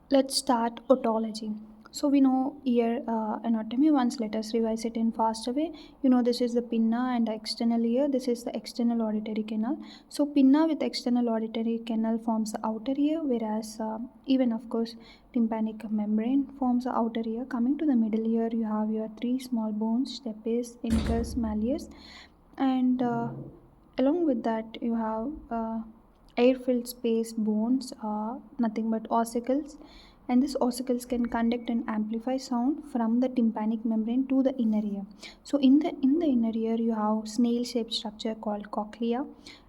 Let's start otology. So we know ear anatomy. Once let us revise it in faster way. You know this is the pinna and the external ear. This is the external auditory canal. So pinna with external auditory canal forms the outer ear, whereas even of course tympanic membrane forms the outer ear. Coming to the middle ear, you have your three small bones: stapes, incus, malleus, and along with that you have air-filled space bones, nothing but ossicles, and these ossicles can conduct and amplify sound from the tympanic membrane to the inner ear. So in the inner ear you have snail-shaped structure called cochlea,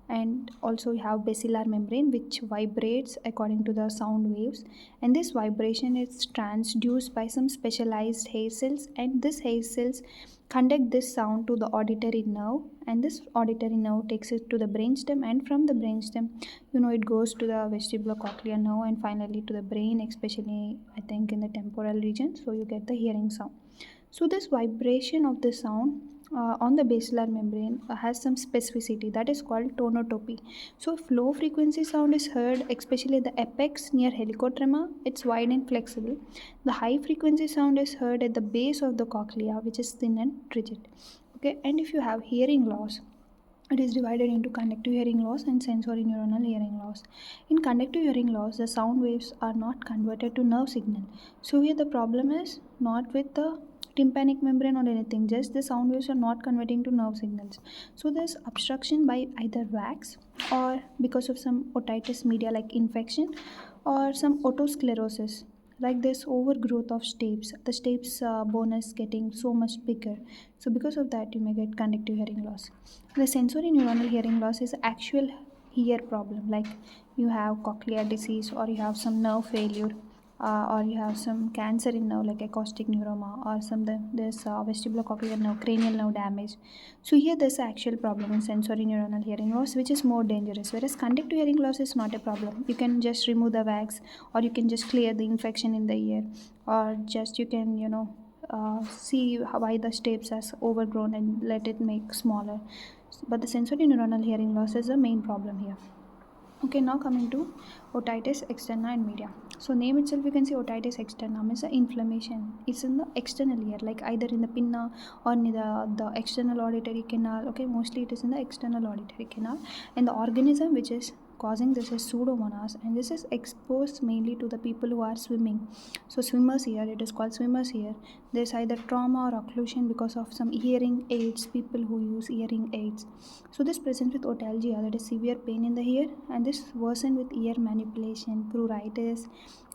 and also you have basilar membrane which vibrates according to the sound waves, and this vibration is transduced by some specialized hair cells, and this hair cells conduct this sound to the auditory nerve, and this auditory nerve takes it to the brainstem, and from the brainstem it goes to the vestibulocochlear nerve and finally to the brain, especially I think in the temporal region, so you get the hearing sound. So this vibration of the sound on the basilar membrane has some specificity that is called tonotopy. So if low frequency sound is heard, especially at the apex near helicotrema, it's wide and flexible. The high frequency sound is heard at the base of the cochlea, which is thin and rigid. Okay, and if you have hearing loss, it is divided into conductive hearing loss and sensory neuronal hearing loss. In conductive hearing loss, the sound waves are not converted to nerve signal. So here the problem is not with the tympanic membrane or anything, just the sound waves are not converting to nerve signals. So there's obstruction by either wax or because of some otitis media like infection or some otosclerosis like this overgrowth of stapes. The stapes bone is getting so much bigger, so because of that you may get conductive hearing loss. The sensory neuronal hearing loss is actual ear problem, like you have cochlear disease or you have some nerve failure, or you have some cancer in nerve like acoustic neuroma, or there's vestibulocochlear nerve cranial nerve damage. So here there's an actual problem in sensory neuronal hearing loss which is more dangerous, whereas conductive hearing loss is not a problem. You can just remove the wax, or you can just clear the infection in the ear, or just you can see why the stapes has overgrown and let it make smaller. But the sensory neuronal hearing loss is the main problem here. Okay, now coming to otitis externa and media. So name itself you can see otitis externa means the inflammation. It's in the external ear, like either in the pinna or in the external auditory canal. Okay, mostly it is in the external auditory canal, and the organism which is causing this is pseudomonas, and this is exposed mainly to the people who are swimming. So swimmers here, it is called swimmers here. There's either trauma or occlusion because of some hearing aids, people who use hearing aids. So this presents with otalgia, that is severe pain in the ear, and this worsen with ear manipulation, pruritus,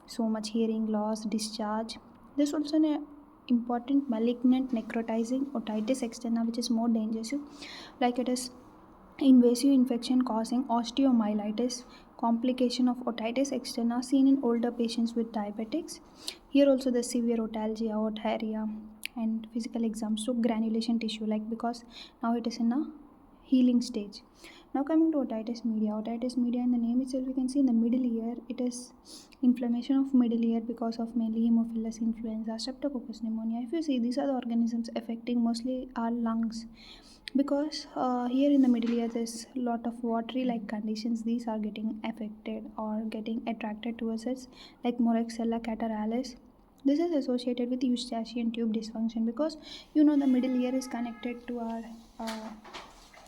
so much hearing loss, discharge. There's also an important malignant necrotizing otitis externa which is more dangerous, like it is invasive infection causing osteomyelitis, complication of otitis externa seen in older patients with diabetics. Here also the severe otalgia, otorrhea, and physical exams to granulation tissue, like because now it is in a healing stage. Now coming to otitis media in the name itself you can see in the middle ear it is inflammation of middle ear because of mainly Haemophilus influenza, Streptococcus pneumonia. If you see, these are the organisms affecting mostly our lungs, because here in the middle ear there's a lot of watery like conditions, these are getting affected or getting attracted towards us, like Moraxella catarrhalis. This is associated with eustachian tube dysfunction, because the middle ear is connected to our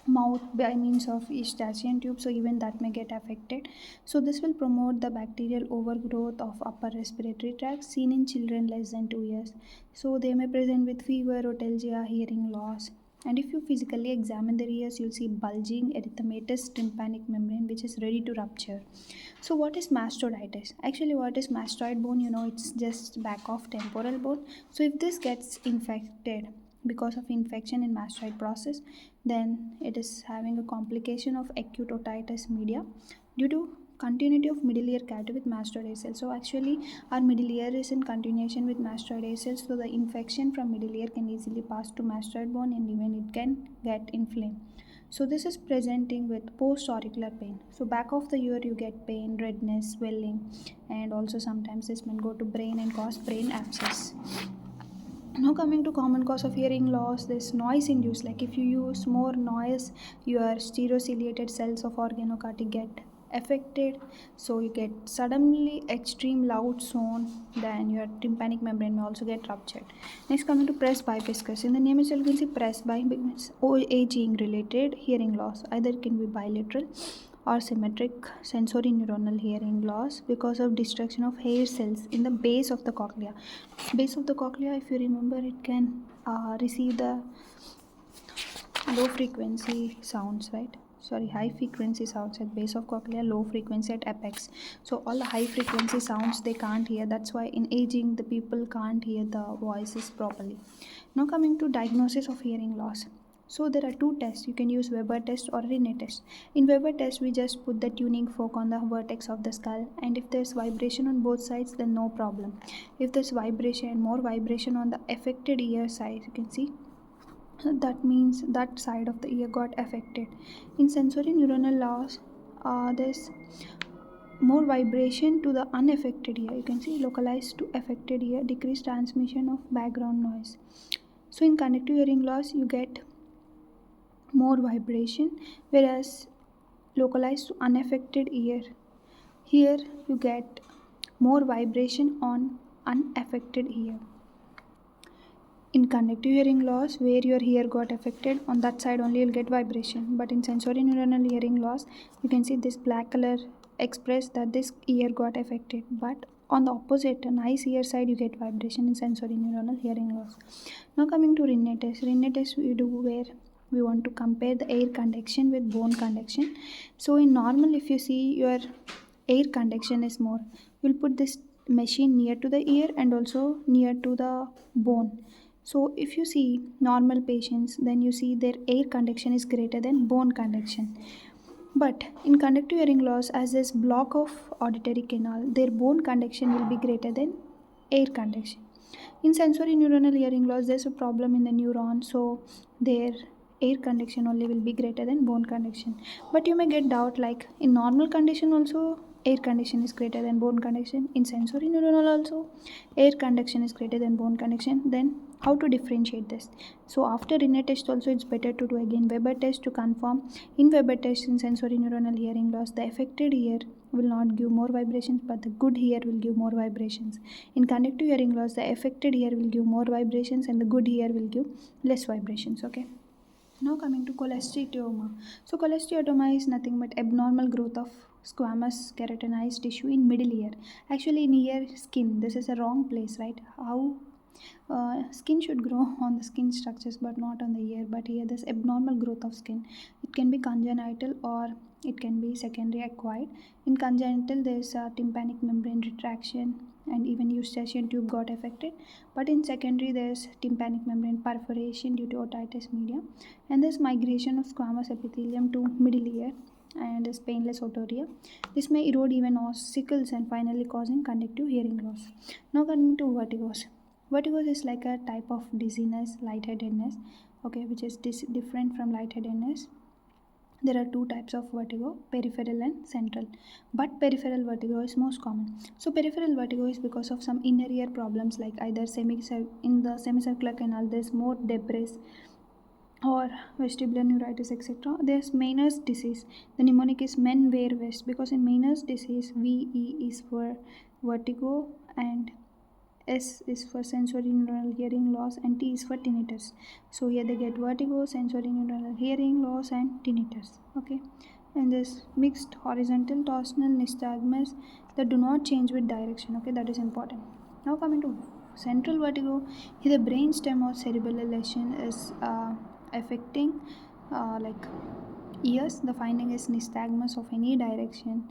mouth by means of eustachian tube, so even that may get affected. So this will promote the bacterial overgrowth of upper respiratory tract seen in children less than 2 years. So they may present with fever, otalgia, hearing loss, and if you physically examine their ears you'll see bulging erythematous tympanic membrane which is ready to rupture. So what is mastoiditis? Actually, what is mastoid bone? It's just back of temporal bone. So if this gets infected because of infection in mastoid process, then it is having a complication of acute otitis media due to continuity of middle ear cavity with mastoid cells. So actually our middle ear is in continuation with mastoid cells, so the infection from middle ear can easily pass to mastoid bone and even it can get inflamed. So this is presenting with post-auricular pain. So back of the ear you get pain, redness, swelling, and also sometimes this may go to brain and cause brain abscess. Now coming to common cause of hearing loss, this noise induced, like if you use more noise, your stereociliated cells of organocarti get affected, so you get suddenly extreme loud sound, then your tympanic membrane may also get ruptured. Next, coming to presbycuspis. In the name itself, you can see presby means aging related hearing loss. Either it can be bilateral or symmetric sensory neuronal hearing loss because of destruction of hair cells in the base of the cochlea. Base of the cochlea, if you remember, it can receive the low frequency sounds, right? Sorry, high frequency sounds at base of cochlea, low frequency at apex. So all the high frequency sounds they can't hear. That's why in aging the people can't hear the voices properly. Now coming to diagnosis of hearing loss. So there are two tests. You can use Weber test or Rinne test. In Weber test, we just put the tuning fork on the vertex of the skull, and if there's vibration on both sides, then no problem. If there's vibration, more vibration on the affected ear side, you can see that means that side of the ear got affected. In sensory neuronal loss, there's more vibration to the unaffected ear. You can see localized to affected ear, decreased transmission of background noise. So in conductive hearing loss, you get more vibration, whereas localized to unaffected ear, here you get more vibration on unaffected ear. In conductive hearing loss, where your ear got affected, on that side only you'll get vibration. But in sensory neuronal hearing loss, you can see this black color express that this ear got affected. But on the opposite, a nice ear side, you get vibration in sensory neuronal hearing loss. Now coming to Rinne test. Rinne test we do where we want to compare the air conduction with bone conduction. So in normal, if you see your air conduction is more, we'll put this machine near to the ear and also near to the bone. So if you see normal patients, then you see their air conduction is greater than bone conduction. But in conductive hearing loss, as this block of auditory canal, their bone conduction will be greater than air conduction. In sensory neuronal hearing loss, there's a problem in the neuron, so their air conduction only will be greater than bone conduction. But you may get doubt like in normal condition also air conduction is greater than bone conduction. In sensory neuronal also air conduction is greater than bone conduction. Then how to differentiate this? So after Rinne test also it's better to do again Weber test to confirm. In Weber test in sensory neuronal hearing loss, the affected ear will not give more vibrations, but the good ear will give more vibrations. In conductive hearing loss, the affected ear will give more vibrations and the good ear will give less vibrations. Okay. Now coming to cholesteatoma. So cholesteatoma is nothing but abnormal growth of squamous keratinized tissue in middle ear. Actually in ear skin, this is a wrong place, right? How skin should grow on the skin structures but not on the ear, but here there's abnormal growth of skin. It can be congenital or it can be secondary acquired. In congenital there's a tympanic membrane retraction and even eustachian tube got affected, but in secondary there's tympanic membrane perforation due to otitis media, and there's migration of squamous epithelium to middle ear and is painless otorrhea. This may erode even ossicles and finally causing conductive hearing loss. Now coming to vertigos. Vertigo is like a type of dizziness, lightheadedness, okay, which is different from lightheadedness. There are two types of vertigo, peripheral and central. But peripheral vertigo is most common. So peripheral vertigo is because of some inner ear problems like either in the semicircular canal there's more debris or vestibular neuritis, etc. There's Meniere's disease. The mnemonic is men wear vest because in Meniere's disease, VE is for vertigo and S is for sensory neural hearing loss and T is for tinnitus. So here they get vertigo, sensory neural hearing loss and tinnitus. Okay. And this mixed horizontal torsional nystagmus that do not change with direction. Okay, that is important. Now coming to central vertigo, here the brainstem or cerebellar lesion is affecting like ears. The finding is nystagmus of any direction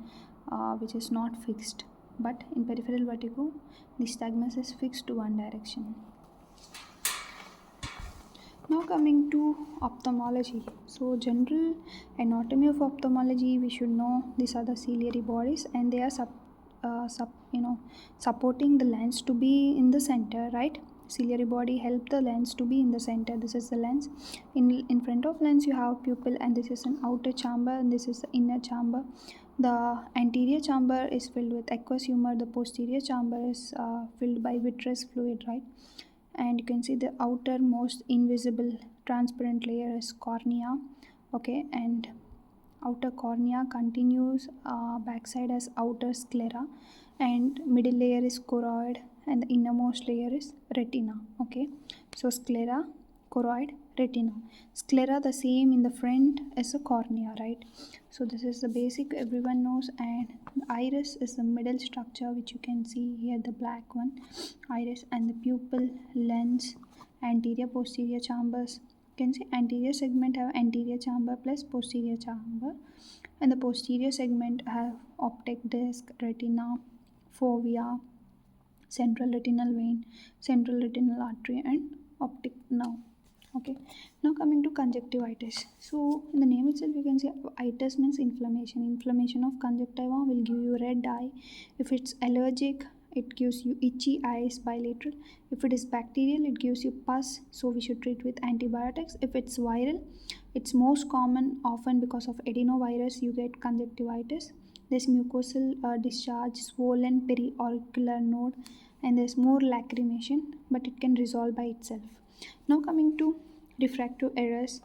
which is not fixed. But in peripheral vertigo, nystagmus is fixed to one direction. Now coming to ophthalmology. So general anatomy of ophthalmology, we should know these are the ciliary bodies and they are supporting the lens to be in the center, right? Ciliary body help the lens to be in the center. This is the lens. In front of lens you have pupil and this is an outer chamber and this is the inner chamber. The anterior chamber is filled with aqueous humor. The posterior chamber is filled by vitreous fluid, right? And you can see the outermost invisible transparent layer is cornea. Okay, and outer cornea continues backside as outer sclera, and middle layer is choroid, and the innermost layer is retina. Okay, so sclera, choroid, retina. Sclera the same in the front as the cornea, right? So this is the basic everyone knows. And the iris is the middle structure, which you can see here, the black one, iris, and the pupil, lens, anterior posterior chambers. You can see anterior segment have anterior chamber plus posterior chamber, and the posterior segment have optic disc, retina, fovea, central retinal vein, central retinal artery, and optic nerve. Okay, now coming to conjunctivitis. So in the name itself, you can see itis means inflammation. Inflammation of conjunctiva will give you red eye. If it's allergic, it gives you itchy eyes, bilateral. If it is bacterial, it gives you pus, so we should treat with antibiotics. If it's viral, it's most common, often because of adenovirus you get conjunctivitis. There's mucosal discharge, swollen periauricular node, and there's more lacrimation, but it can resolve by itself. Now coming to refractive errors.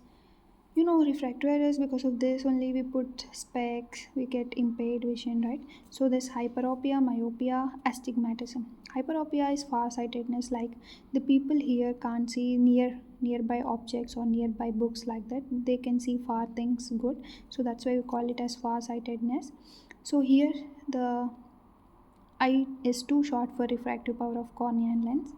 Refractive errors, because of this only we put specs, we get impaired vision, right? So there's hyperopia, myopia, astigmatism. Hyperopia is farsightedness, like the people here can't see nearby objects or nearby books, like that they can see far things good, so that's why we call it as farsightedness. So here the eye is too short for refractive power of cornea and lens.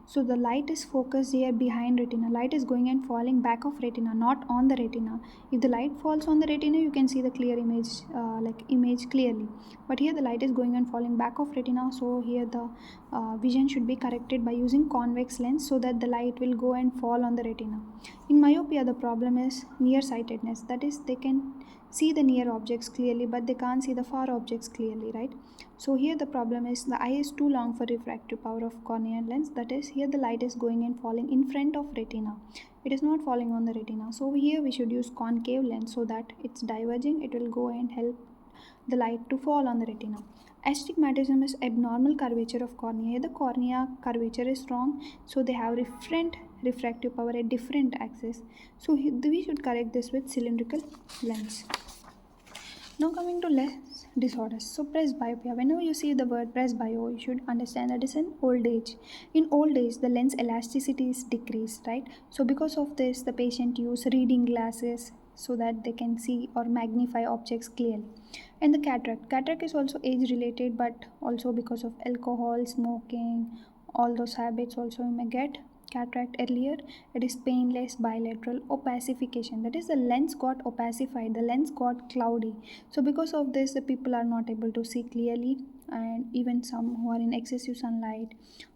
So the light is focused here behind retina. Light is going and falling back of retina, not on the retina. If the light falls on the retina, you can see the clear image, image clearly. But here the light is going and falling back of retina. So here the vision should be corrected by using convex lens, so that the light will go and fall on the retina. In myopia, the problem is nearsightedness. That is, they can see the near objects clearly, but they can't see the far objects clearly, right? So here the problem is the eye is too long for refractive power of cornea and lens. That is, here the light is going and falling in front of retina. It is not falling on the retina. So here we should use concave lens, so that it's diverging. It will go and help the light to fall on the retina. Astigmatism is abnormal curvature of cornea. Here the cornea curvature is wrong, so they have different refractive power at different axes. So we should correct this with cylindrical lens. Now coming to lens disorders. So presbyopia. Whenever you see the word presbyo, you should understand that it's an old age. In old age, the lens elasticity is decreased, right? So because of this, the patient use reading glasses so that they can see or magnify objects clearly. And the cataract. Cataract is also age related, but also because of alcohol, smoking, all those habits also you may get cataract earlier. It is painless bilateral opacification, that is the lens got opacified, the lens got cloudy. So because of this, the people are not able to see clearly, and even some who are in excessive sunlight,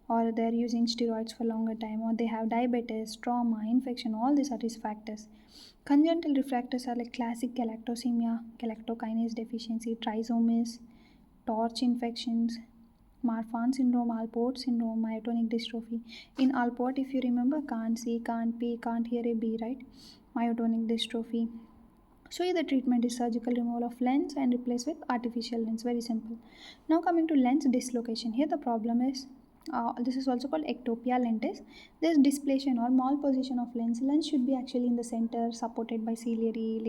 or they're using steroids for longer time, or they have diabetes, trauma, infection, all these are risk factors. Congenital refractors are like classic galactosemia, galactokinase deficiency, trisomies, torch infections, Marfan syndrome, Alport syndrome, myotonic dystrophy. In Alport, if you remember, can't see, can't pee, can't hear a bee, right? Myotonic dystrophy. So here the treatment is surgical removal of lens and replace with artificial lens. Very simple. Now coming to lens dislocation. Here the problem is this is also called ectopia lentis. There's displacement or malposition of lens. Lens should be actually in the center, supported by ciliary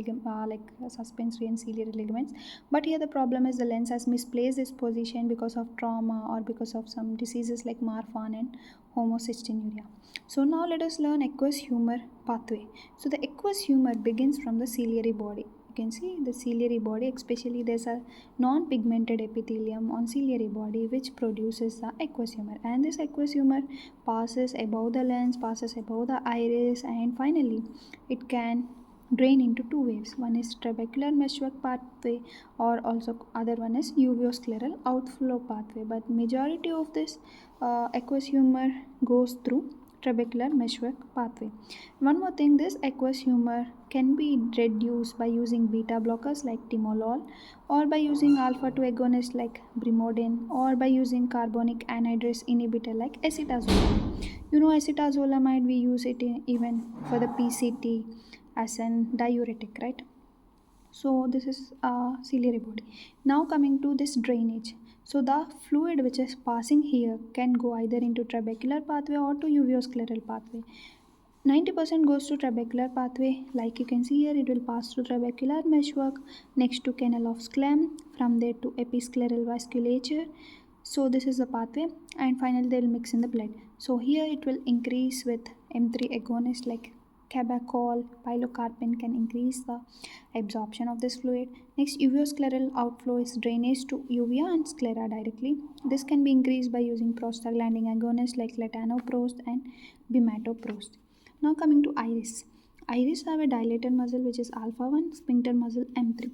suspensory and ciliary ligaments. But here the problem is the lens has misplaced its position because of trauma or because of some diseases like Marfan and homocystinuria. So now let us learn aqueous humor pathway. So the aqueous humor begins from the ciliary body. You can see the ciliary body, especially there's a non-pigmented epithelium on ciliary body which produces the aqueous humor, and this aqueous humor passes above the lens, passes above the iris, and finally it can drain into two waves. One is trabecular meshwork pathway, or also other one is uveoscleral outflow pathway, but majority of this aqueous humor goes through trabecular meshwork pathway. One more thing, this aqueous humor can be reduced by using beta blockers like timolol, or by using alpha 2 agonists like brimodin, or by using carbonic anhydrase inhibitor like acetazolamide. Acetazolamide, we use it even for the PCT as an diuretic, right? So this is ciliary body. Now coming to this drainage. So the fluid which is passing here can go either into trabecular pathway or to uveoscleral pathway. 90% goes to trabecular pathway. Like you can see here, it will pass through trabecular meshwork next to canal of Schlemm, from there to episcleral vasculature. So this is the pathway, and finally they will mix in the blood. So here it will increase with M3 agonist like cabacol, pilocarpine can increase the absorption of this fluid. Next, uveoscleral outflow is drainage to uvea and sclera directly. This can be increased by using prostaglandin agonists like latanoprost and bimatoprost. Now coming to iris. Iris have a dilated muscle which is alpha 1, sphincter muscle M3.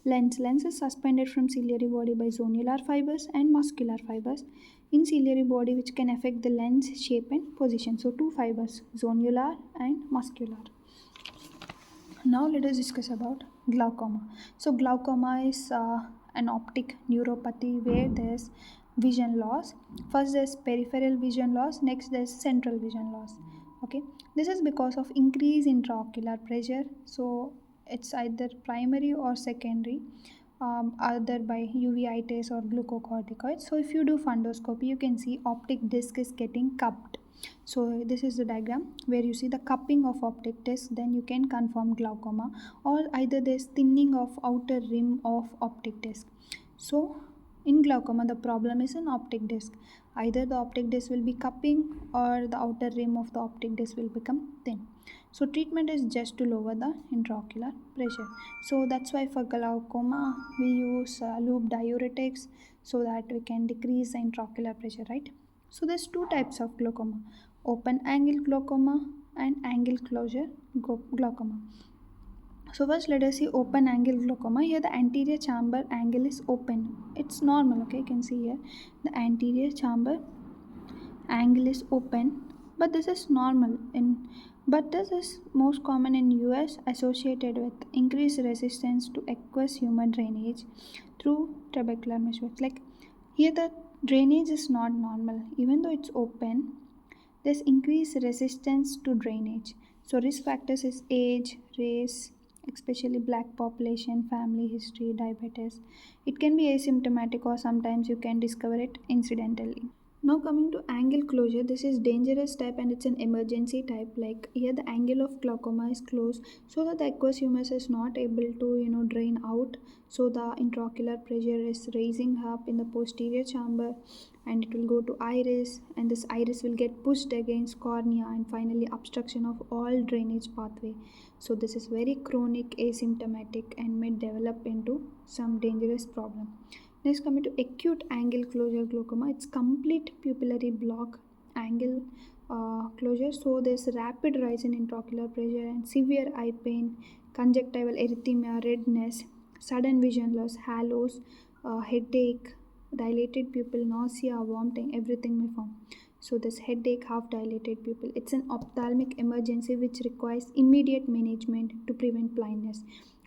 Lens is suspended from ciliary body by zonular fibers and muscular fibers in ciliary body, which can affect the lens shape and position. So two fibers, zonular and muscular. Now let us discuss about glaucoma. So glaucoma is an optic neuropathy where there's vision loss. First there's peripheral vision loss, next there's central vision loss. Okay, this is because of increase in intraocular pressure. So it's either primary or secondary, either by uveitis or glucocorticoids. So if you do fundoscopy, you can see optic disc is getting cupped. So this is the diagram where you see the cupping of optic disc, then you can confirm glaucoma, or either there's thinning of outer rim of optic disc. So in glaucoma the problem is in optic disc. Either the optic disc will be cupping or the outer rim of the optic disc will become thin. So treatment is just to lower the intraocular pressure. So that's why for glaucoma we use loop diuretics so that we can decrease the intraocular pressure, right? So there's two types of glaucoma: open angle glaucoma and angle closure glaucoma. So first let us see open angle glaucoma. Here the anterior chamber angle is open. It's normal, okay? You can see here the anterior chamber angle is open, but this is normal in, but this is most common in US, associated with increased resistance to aqueous humor drainage through trabecular meshwork. Like here the drainage is not normal, even though it's open, there's increased resistance to drainage. So risk factors is age, race, especially black population, family history, diabetes. It can be asymptomatic or sometimes you can discover it incidentally. Now coming to angle closure, this is dangerous type and it's an emergency type. Like here the angle of glaucoma is closed so that the aqueous humors is not able to drain out. So the intraocular pressure is raising up in the posterior chamber and it will go to iris, and this iris will get pushed against cornea and finally obstruction of all drainage pathway. So this is very chronic, asymptomatic and may develop into some dangerous problem. Next, coming to acute angle closure glaucoma, it's complete pupillary block angle closure. So there's rapid rise in intraocular pressure and severe eye pain, conjunctival erythema, redness, sudden vision loss, halos, headache, dilated pupil, nausea, vomiting, everything may form. So this headache, half dilated pupil, it's an ophthalmic emergency which requires immediate management to prevent blindness.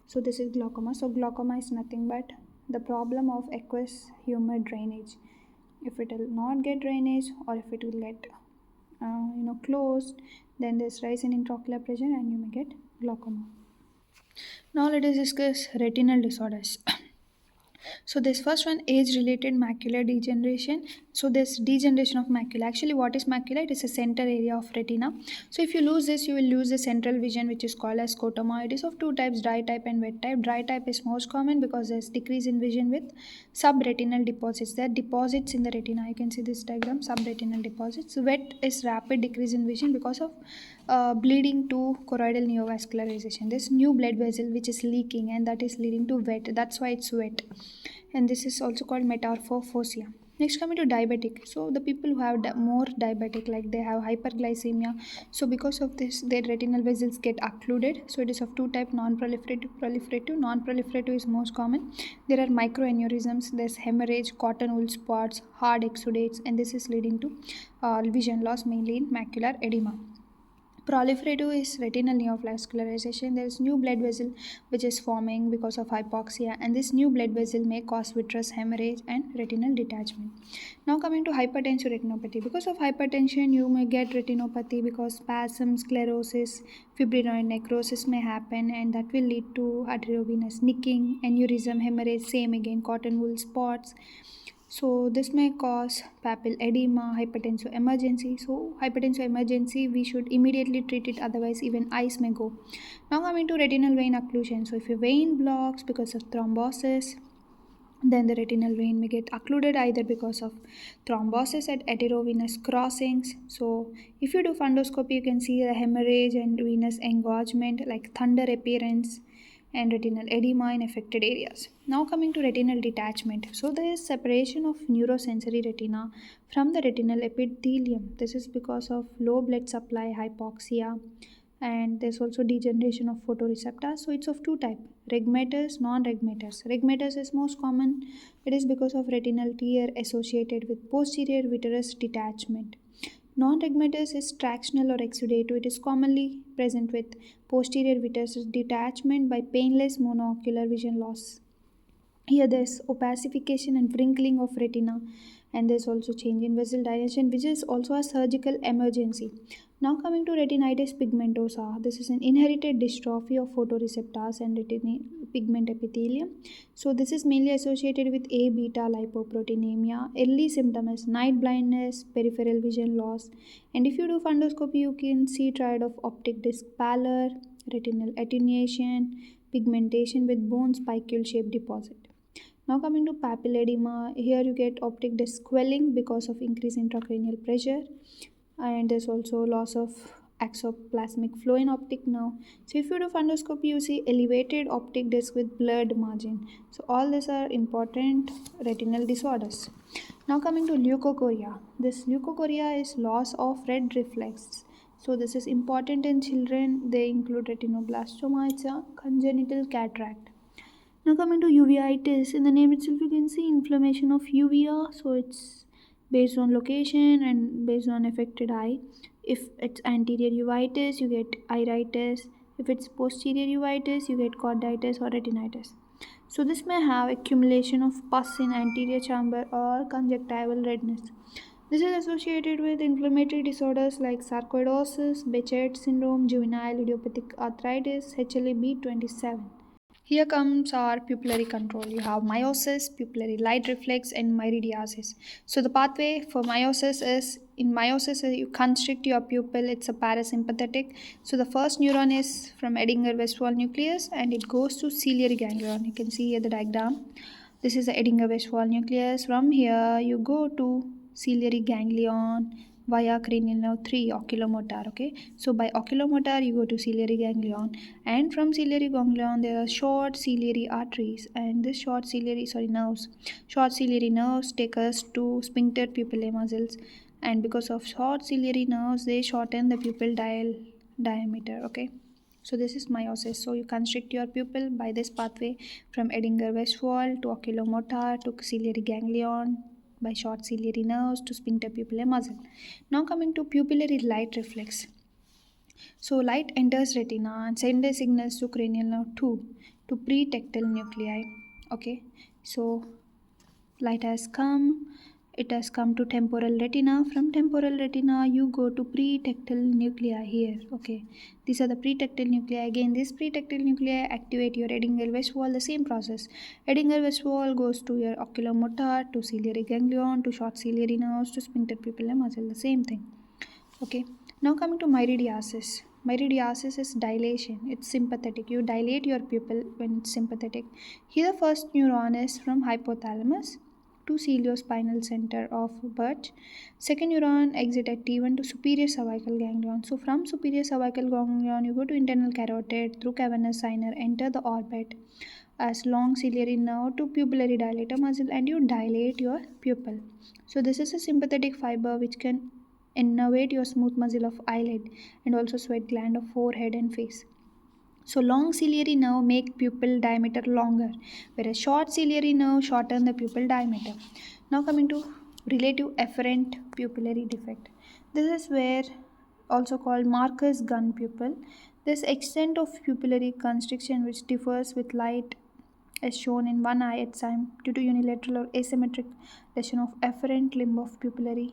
So this is glaucoma. So glaucoma is nothing but the problem of aqueous humor drainage. If it will not get drainage or if it will get closed, then there's rise in intraocular pressure and you may get glaucoma. Now let us discuss retinal disorders. So this first one, age-related macular degeneration. So this degeneration of macula. Actually, what is macula? It is a center area of retina. So if you lose this, you will lose the central vision, which is called as scotoma. It is of two types, dry type and wet type. Dry type is most common because there's decrease in vision with subretinal deposits. There are deposits in the retina. You can see this diagram, subretinal deposits. Wet is rapid decrease in vision because of bleeding to choroidal neovascularization. This new blood vessel which is leaking and that is leading to wet. That's why it's wet. And this is also called metamorphosia. Next, coming to diabetic. So the people who have more diabetic, like they have hyperglycemia. So because of this, their retinal vessels get occluded. So it is of two type, non-proliferative, proliferative. Non-proliferative is most common. There are microaneurysms, there's hemorrhage, cotton wool spots, hard exudates, and this is leading to vision loss, mainly in macular edema. Proliferative is retinal neovascularization. There is new blood vessel which is forming because of hypoxia, and this new blood vessel may cause vitreous hemorrhage and retinal detachment. Now coming to hypertensive retinopathy. Because of hypertension, you may get retinopathy because spasm, sclerosis, fibrinoid necrosis may happen, and that will lead to arteriovenous nicking, aneurysm, hemorrhage, same again, cotton wool spots. So this may cause papil edema, hypertensive emergency. So hypertensive emergency, we should immediately treat it, otherwise even eyes may go. Now coming to retinal vein occlusion. So if your vein blocks because of thrombosis, then the retinal vein may get occluded either because of thrombosis at arteriovenous crossings. So if you do fundoscopy, you can see the hemorrhage and venous engorgement like thunder appearance and retinal edema in affected areas. Now coming to retinal detachment. So there is separation of neurosensory retina from the retinal epithelium. This is because of low blood supply, hypoxia, and there's also degeneration of photoreceptors. So it's of two type: regmatous, non-regmatous. Regmatous is most common. It is because of retinal tear associated with posterior vitreous detachment. Non-regmatous is tractional or exudative. It is commonly present with posterior vitreous detachment by painless monocular vision loss. Here there's opacification and wrinkling of retina, and there's also change in vessel dilation, which is also a surgical emergency. Now coming to retinitis pigmentosa, this is an inherited dystrophy of photoreceptors and retinal pigment epithelium. So this is mainly associated with A beta lipoproteinemia. Early symptom is night blindness, peripheral vision loss, and if you do fundoscopy, you can see triad of optic disc pallor, retinal attenuation, pigmentation with bone spicule shaped deposit. Now coming to papilledema, here you get optic disc swelling because of increase intracranial pressure, and there's also loss of exoplasmic flow in optic nerve. So if you do fundoscopy, you see elevated optic disc with blurred margin. So all these are important retinal disorders. Now coming to leukocoria. This leukocoria is loss of red reflex. So this is important in children. They include retinoblastoma. It's a congenital cataract. Now coming to uveitis, in the name itself you can see inflammation of uvea. So it's based on location and based on affected eye. If it's anterior uveitis, you get iritis. If it's posterior uveitis, you get chorditis or retinitis. So this may have accumulation of pus in anterior chamber or conjunctival redness. This is associated with inflammatory disorders like sarcoidosis, Behcet syndrome, juvenile idiopathic arthritis, HLA-B27. Here comes our pupillary control. You have meiosis, pupillary light reflex, and miridiasis. So the pathway for meiosis is, in meiosis you constrict your pupil. It's a parasympathetic. So the first neuron is from Edinger-Westphal nucleus and it goes to ciliary ganglion. You can see here the diagram. This is the Edinger-Westphal nucleus. From here you go to ciliary ganglion via cranial nerve 3 oculomotor. Okay, so by oculomotor you go to ciliary ganglion, and from ciliary ganglion there are short ciliary arteries, and this short ciliary nerves take us to sphincter pupillae muscles, and because of short ciliary nerves they shorten the pupil diameter. Okay, so this is meiosis. So you constrict your pupil by this pathway from Edinger-Westphal to oculomotor to ciliary ganglion by short ciliary nerves to sphincter pupillae muscle. Now coming to pupillary light reflex. So light enters retina and sends signals to cranial nerve 2 to pretectal nuclei. Okay, so light has come, it has come to temporal retina. From temporal retina you go to pretectal nuclei here. Okay, these are the pretectal nuclei. Again, these pretectal nuclei activate your Edinger-Westphal. The same process, Edinger-Westphal goes to your oculomotor to ciliary ganglion to short ciliary nerves to sphincter pupillae muscle. The same thing. Okay, now coming to miridiasis. Miridiasis is dilation. It's sympathetic. You dilate your pupil when it's sympathetic. Here the first neuron is from hypothalamus to ciliospinal center of Birch. Second neuron exit at T1 to superior cervical ganglion. So from superior cervical ganglion you go to internal carotid through cavernous sinus, enter the orbit as long ciliary nerve to pupillary dilator muscle, and you dilate your pupil. So this is a sympathetic fiber which can innervate your smooth muscle of eyelid and also sweat gland of forehead and face. So long ciliary nerve make pupil diameter longer, whereas short ciliary nerve shorten the pupil diameter. Now coming to relative efferent pupillary defect. This is where also called Marcus gun pupil. This extent of pupillary constriction which differs with light is shown in one eye at time due to unilateral or asymmetric lesion of efferent limb of pupillary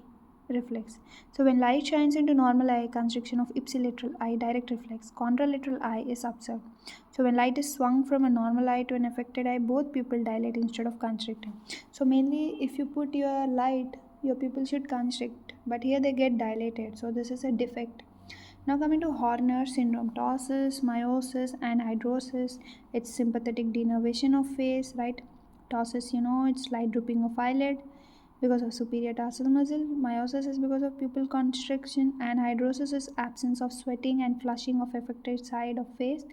reflex. So when light shines into normal eye, constriction of ipsilateral eye, direct reflex. Contralateral eye is observed. So when light is swung from a normal eye to an affected eye, both pupil dilate instead of constricting. So mainly, if you put your light, your pupil should constrict, but here they get dilated. So this is a defect. Now coming to Horner syndrome, ptosis, meiosis, and hydrosis. It's sympathetic denervation of face, right? Ptosis, it's light drooping of eyelid because of superior tarsal muscle. Meiosis is because of pupil constriction, and hydrosis is absence of sweating and flushing of affected side of face.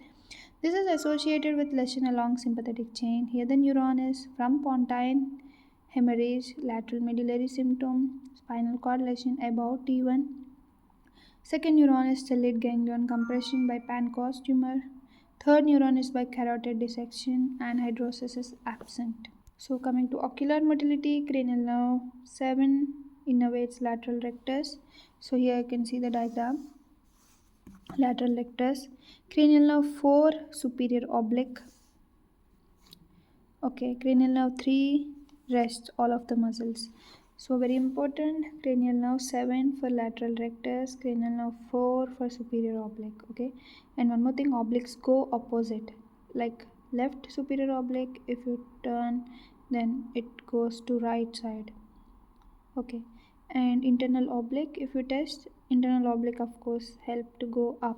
This is associated with lesion along sympathetic chain. Here the neuron is from pontine hemorrhage, lateral medullary symptom, spinal cord lesion above T1. Second neuron is stellate ganglion compression by Pancoast tumor. Third neuron is by carotid dissection, and hydrosis is absent. So coming to ocular motility, cranial nerve 7 innervates lateral rectus. So here you can see the diagram. Lateral rectus, cranial nerve 4 superior oblique. Okay, cranial nerve 3 rests all of the muscles. So very important, cranial nerve 7 for lateral rectus, cranial nerve 4 for superior oblique. Okay, and one more thing, obliques go opposite. Like left superior oblique, if you turn, then it goes to right side. Okay, and internal oblique, if you test, internal oblique of course help to go up.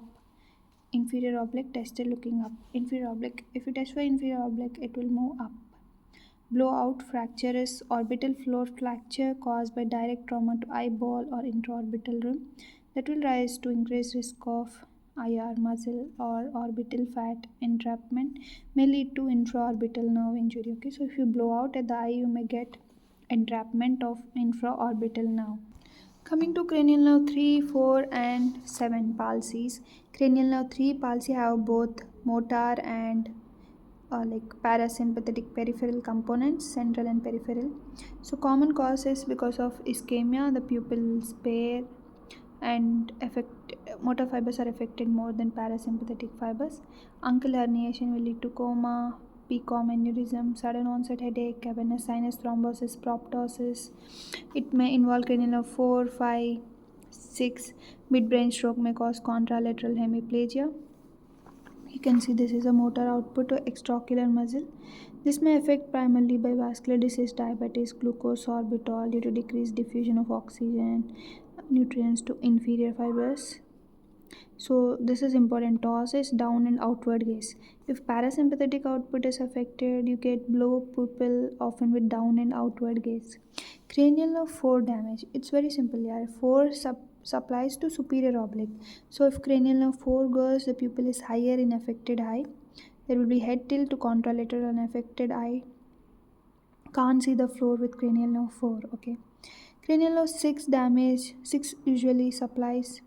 Inferior oblique tested looking up. Inferior oblique, if you test for inferior oblique, it will move up. Blowout fracture is orbital floor fracture caused by direct trauma to eyeball or intraorbital rim that will rise to increased risk of IR muscle or orbital fat entrapment, may lead to intraorbital nerve injury. Okay, so if you blow out at the eye, you may get entrapment of infraorbital nerve. Coming to cranial nerve 3, 4, and 7 palsies. Cranial nerve 3 palsy have both motor and like parasympathetic peripheral components, central and peripheral. So common causes because of ischemia, the pupil will spare and affect motor fibers are affected more than parasympathetic fibers. Uncal herniation will lead to coma, PCOM aneurysm, sudden onset headache, cavernous sinus thrombosis, proptosis. It may involve cranial nerve 4, 5, 6. Midbrain stroke may cause contralateral hemiplegia. You can see this is a motor output to extraocular muscle. This may affect primarily by vascular disease, diabetes, glucose sorbitol due to decreased diffusion of oxygen, nutrients to inferior fibers. So this is important. Toss is down and outward gaze. If parasympathetic output is affected, you get blow pupil often with down and outward gaze. Cranial nerve 4 damage. It's very simple. Yeah, 4 supplies to superior oblique. So if cranial nerve 4 goes, the pupil is higher in affected eye. There will be head tilt to contralateral and affected eye. Can't see the floor with cranial nerve 4. Okay. Cranial nerve 6 damage. 6 usually supplies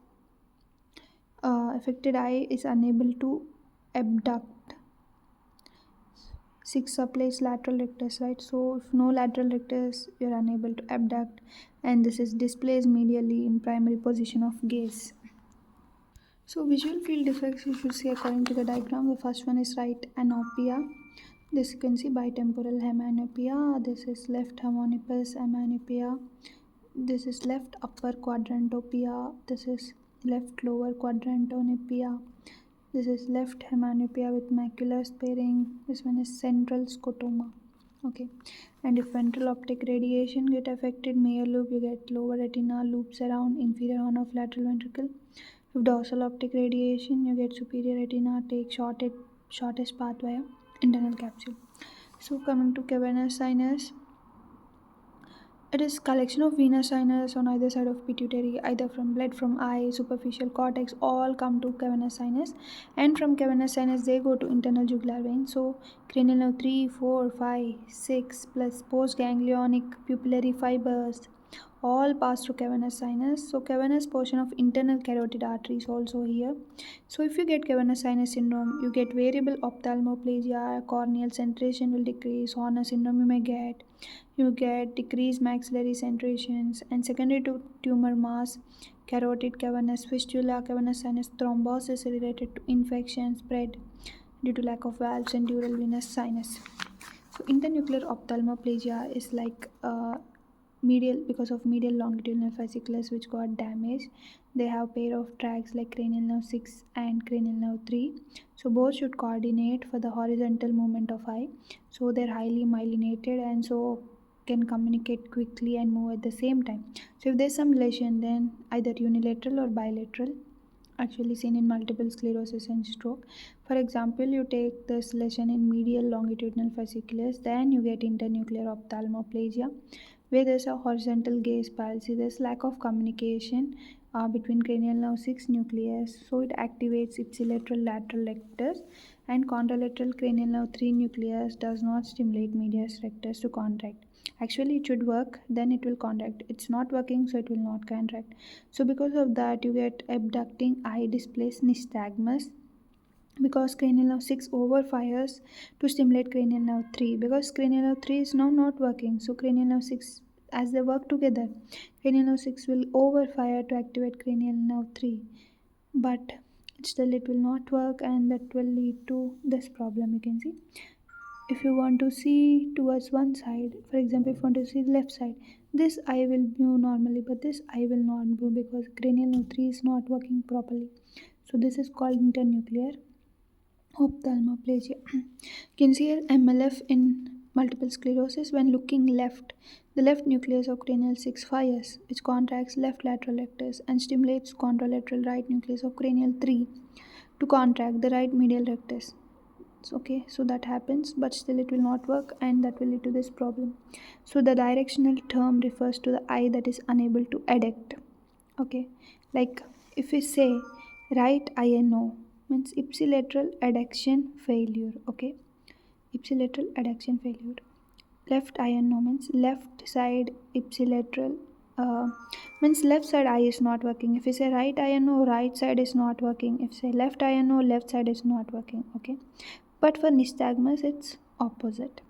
affected eye is unable to abduct. 6 supplies lateral rectus, right? So if no lateral rectus, you're unable to abduct, and this is displaced medially in primary position of gaze. So visual field defects you should see according to the diagram. The first one is right anopia. This you can see bitemporal hemanopia. This is left homonymous hemanopia. This is left upper quadrantopia. This is left lower quadrantopia. This is left hemanopia with macular sparing. This one is central scotoma. Okay, and if ventral optic radiation get affected, Mayer loop, you get lower retina loops around inferior horn of lateral ventricle. If dorsal optic radiation, you get superior retina take shortest path via internal capsule. So coming to cavernous sinus, it is collection of venous sinus on either side of pituitary, either from blood from eye, superficial cortex, all come to cavernous sinus, and from cavernous sinus they go to internal jugular vein. So cranial nerve 3, 4, 5, 6 plus postganglionic pupillary fibers all pass through cavernous sinus. So cavernous portion of internal carotid artery is also here. So if you get cavernous sinus syndrome, you get variable ophthalmoplegia, corneal centration will decrease, Horner syndrome you get decreased maxillary centrations, and secondary to tumor mass, carotid cavernous fistula, cavernous sinus thrombosis related to infection spread due to lack of valves and dural venous sinus. So internuclear ophthalmoplegia is like medial, because of medial longitudinal fasciculus which got damaged. They have pair of tracks like cranial nerve 6 and cranial nerve 3. So both should coordinate for the horizontal movement of eye. So they're highly myelinated and so can communicate quickly and move at the same time. So if there's some lesion, then either unilateral or bilateral, actually seen in multiple sclerosis and stroke. For example, you take this lesion in medial longitudinal fasciculus, then you get internuclear ophthalmoplegia, where there's a horizontal gaze palsy. There's lack of communication between cranial nerve 6 nucleus, so it activates ipsilateral lateral rectus, and contralateral cranial nerve 3 nucleus does not stimulate medius rectus to contract. Actually, it should work, then it will contract. It's not working, so it will not contract. So because of that, you get abducting eye displaced nystagmus, because cranial nerve 6 overfires to stimulate cranial nerve 3, because cranial nerve 3 is now not working. So cranial nerve 6, as they work together, cranial nerve 6 will overfire to activate cranial nerve 3, but still it will not work, and that will lead to this problem. You can see, if you want to see towards one side, for example, if you want to see the left side, this eye will move normally, but this eye will not move because cranial nerve 3 is not working properly. So this is called internuclear ophthalmoplegia. You can see here MLF in multiple sclerosis. When looking left, the left nucleus of cranial 6 fires, which contracts left lateral rectus and stimulates contralateral right nucleus of cranial 3 to contract the right medial rectus. Okay, so that happens, but still it will not work, and that will lead to this problem. So the directional term refers to the eye that is unable to adduct. Okay, like if we say right INO, means ipsilateral adduction failure. Okay, ipsilateral adduction failure. Left INO means left side ipsilateral, uh, means left side eye is not working. If you say right INO, right side is not working. If you say left INO, left side is not working. Okay, but for nystagmus it's opposite.